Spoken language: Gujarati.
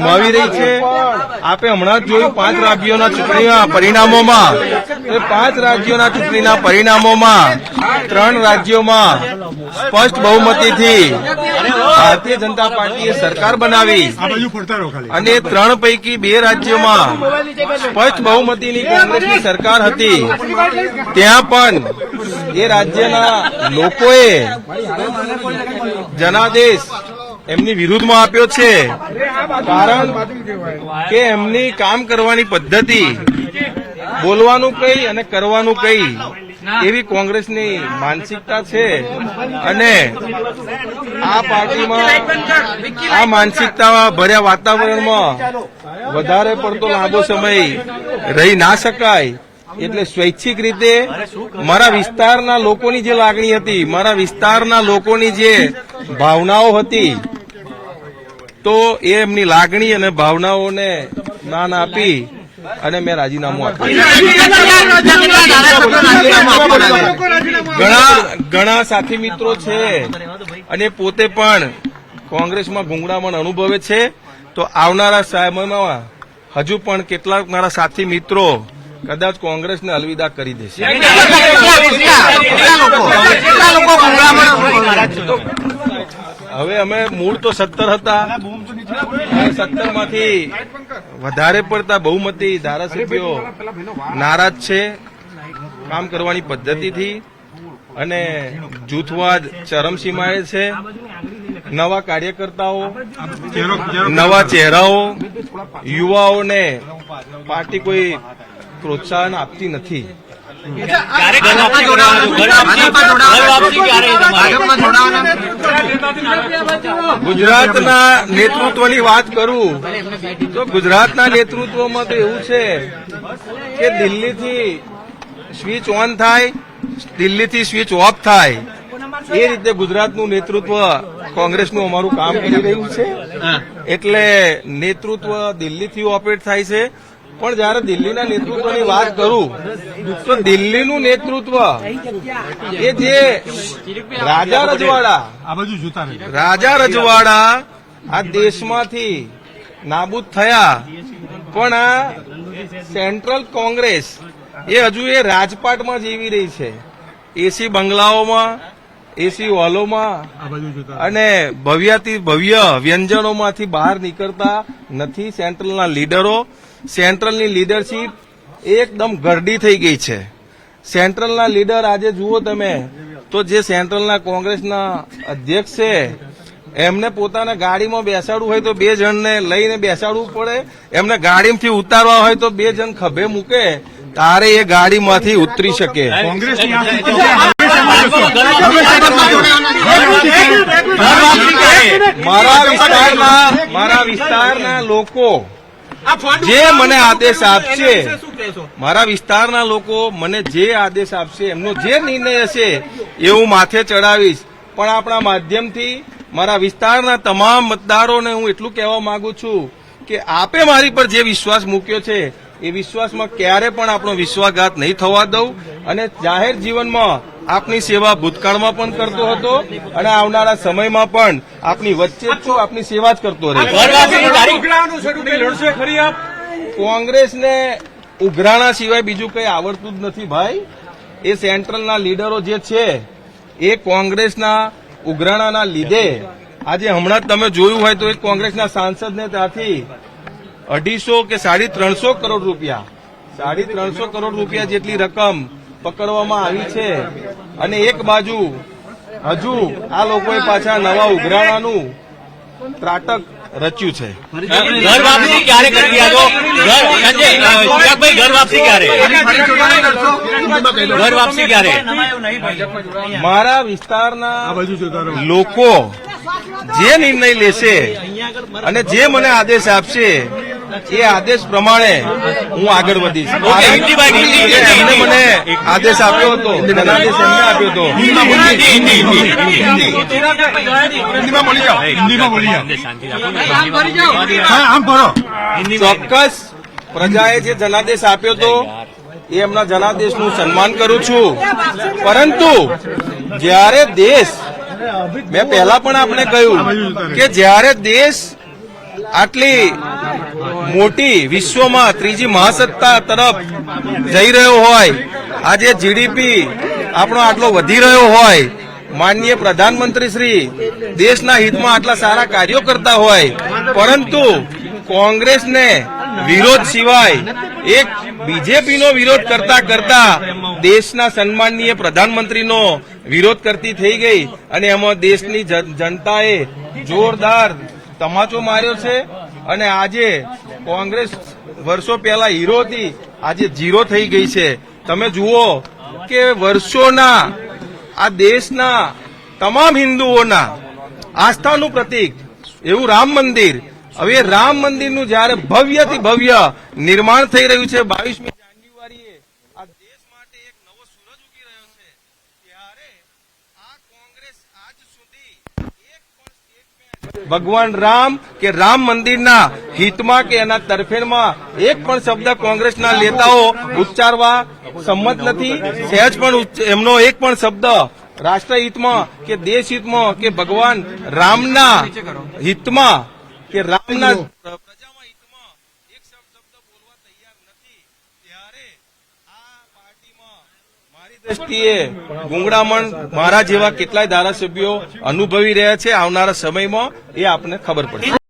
ગુમાવી રહી છે। આપે હમણાં જ જોયું 5 રાજ્યોના ચૂંટણીના પરિણામોમાં, 5 રાજ્યોના ચૂંટણીના પરિણામોમાં 3 રાજ્યોમાં સ્પષ્ટ બહુમતીથી ભારતીય જનતા પાર્ટીએ સરકાર બનાવી અને 3 પૈકી 2 રાજ્યોમાં સ્પષ્ટ બહુમતીની કોંગ્રેસની સરકાર હતી। ત્યાં પણ એ રાજ્યના લોકોએ જનાદેશ એમની વિરુદ્ધમાં આપ્યો છે, કારણ કે એમની કામ કરવાની પદ્ધતિ, બોલવાનું કઈ અને કરવાનું કઈ એવી કોંગ્રેસની માનસિકતા છે અને આ પાર્ટીમાં આ માનસિકતા ભર્યા વાતાવરણમાં વધારે પડતો લાંબો સમય રહી ના શકાય, એટલે સ્વૈચ્છિક રીતે મારા વિસ્તારના લોકોની જે લાગણી હતી, મારા વિસ્તારના લોકોની જે ભાવનાઓ હતી, તો એ એમની લાગણી અને ભાવનાઓને માન આપી અને મેં રાજીનામું આપ્યું। ઘણા સાથી મિત્રો છે અને પોતે પણ કોંગ્રેસમાં ગુંગળામણ અનુભવે છે, તો આવનારા સમયમાં હજુ પણ કેટલાક મારા સાથી મિત્રો કદાચ કોંગ્રેસને અલવિદા કરી દેશે। હવે અમે મૂળ તો 17 હતા, 17માંથી વધારે પડતા બહુમતી ધારાસભ્યો નારાજ છે કામ કરવાની પદ્ધતિથી અને જૂથવાદ ચરમસીમાએ છે। નવા કાર્યકર્તાઓ, નવા ચહેરાઓ, યુવાઓને પાર્ટી કોઈ પ્રોત્સાહન આપતી નથી। ગુજરાતના નેતૃત્વની વાત કરું તો ગુજરાતના નેતૃત્વમાં તો એવું છે કે દિલ્હીથી સ્વિચ ઓન થાય, દિલ્હીથી સ્વિચ ઓફ થાય, એ રીતે ગુજરાતનું નેતૃત્વ કોંગ્રેસનું અમારું કામ કરી રહ્યું છે। એટલે નેતૃત્વ દિલ્હીથી ઓપરેટ થાય છે, પણ જયારે દિલ્હીના નેતૃત્વની વાત કરું તો દિલ્હીનું નેતૃત્વ એ જે રાજા રજવાડા આ દેશમાંથી નાબૂદ થયા, પણ આ સેન્ટ્રલ કોંગ્રેસ એ હજુ એ રાજપાટમાં જીવી રહી છે, એસી બંગલાઓમાં, એસી હોલોમાં અને ભવ્યાથી ભવ્ય વ્યંજનોમાંથી બહાર નીકળતા નથી સેન્ટ્રલના લીડરો। સેન્ટ્રલની લીડરશીપ એકદમ ગરડી થઈ ગઈ છે। સેન્ટ્રલના લીડર આજે જુઓ તમે તો જે સેન્ટ્રલના કોંગ્રેસના અધ્યક્ષ છે એમને પોતાના ગાડીમાં બેસાડવું હોય તો 2 જણને લઈને બેસાડવું પડે, એમને ગાડીમાંથી ઉતારવા હોય તો 2 જણ ખભે મૂકે તારે એ ગાડીમાંથી ઉતરી શકે। મારા વિસ્તારના લોકો જે મને આદેશ આપશે, મારા વિસ્તારના લોકો મને જે આદેશ આપશે, એમનો જે નિર્ણય હશે એ હું માથે ચડાવીશ। પણ આપણા માધ્યમથી મારા વિસ્તારના તમામ મતદારોને હું એટલું કહેવા માંગુ છું કે આપે મારી પર જે વિશ્વાસ મૂક્યો છે એ વિશ્વાસમાં ક્યારે પણ આપણો વિશ્વાસઘાત નહીં થવા દઉં અને જાહેર જીવનમાં આપની સેવા ભૂતકાળમાં પણ કરતો હતો અને આવનારા સમયમાં પણ આપની વચ્ચે જ છું, આપની સેવા જ કરતો રહીશ। કોંગ્રેસને ઉઘરાણા સિવાય બીજું કંઈ આવડતું જ નથી ભાઈ। એ સેન્ટ્રલના લીડરો જે છે એ કોંગ્રેસના ઉઘરાણાના લીધે આજે હમણાં તમે જોયું હોય તો એક કોંગ્રેસના સાંસદને ત્યાંથી 250 કે 350 કરોડ રૂપિયા, 350 કરોડ રૂપિયા જેટલી રકમ પકડવામાં આવી છે અને એક બાજુ હજુ આ લોકોએ પાછા નવા ઉઘરાણાનું ત્રાટક રચ્યું છે। ઘર વાપસી ક્યારે કરી આપો? ઘર વાપસી ક્યારે? ઘર વાપસી ક્યારે? મારા વિસ્તારના લોકો જે નિર્ણય લેશે અને જે મને આદેશ આપશે એ આદેશ પ્રમાણે હું આગળ વધીશ। એમને મને આદેશ આપ્યો હતો, જનાદેશ એમને આપ્યો હતો। ચોક્કસ પ્રજાએ જે જનાદેશ આપ્યો હતો એ એમના જનાદેશનું સન્માન કરું છું, પરંતુ જ્યારે દેશ, મેં પહેલા પણ આપણે કહ્યું કે જ્યારે દેશ આટલી મોટી વિશ્વમાં ત્રીજી મહાસત્તા તરફ જઈ રહ્યો હોય, આજે જીડીપી આપણો આટલો વધી રહ્યો હોય, માનનીય પ્રધાનમંત્રી શ્રી દેશના હિતમાં આટલા સારા કાર્યો કરતા હોય, પરંતુ કોંગ્રેસને વિરોધ સિવાય એક બીજેપીનો વિરોધ કરતા કરતા દેશના સન્માનનીય પ્રધાનમંત્રીનો વિરોધ કરતી થઈ ગઈ અને એમાં દેશની જનતાએ જોરદાર તમાચો માર્યો છે અને આજે કોંગ્રેસ વર્ષો પહેલા હીરો હતી, આજે ઝીરો થઈ ગઈ છે. તમે જુઓ કે વર્ષોના આ દેશના તમામ હિન્દુઓના આસ્થાનું પ્રતીક એવું રામ મંદિર, હવે રામ મંદિરનું જયારે ભવ્યથી ભવ્ય નિર્માણ થઈ રહ્યું છે, 22મી જાન્યુઆરીએ આ દેશ માટે એક નવો સૂરજ ઉગી રહ્યો છે, ત્યારે આ કોંગ્રેસ આજ સુધી એક પણ સ્ટેટમેન્ટ ભગવાન રામ કે રામ મંદિરના હિતમાં કે એના તરફેણમાં એક પણ શબ્દ કોંગ્રેસના નેતાઓ ઉચ્ચારવા સંમત નથી. સહેજ પણ એમનો એક પણ શબ્દ રાષ્ટ્રહિતમાં કે દેશ હિતમાં કે ભગવાન રામના હિતમાં કે રામના પ્રજાના હિતમાં એક શબ્દ બોલવા તૈયાર નથી. ત્યારે આ પાર્ટીમાં મારી દ્રષ્ટિએ ગુંગળામણ મારા જેવા કેટલાય ધારાસભ્યો અનુભવી રહ્યા છે. આવનારા સમયમાં એ આપને ખબર પડશે.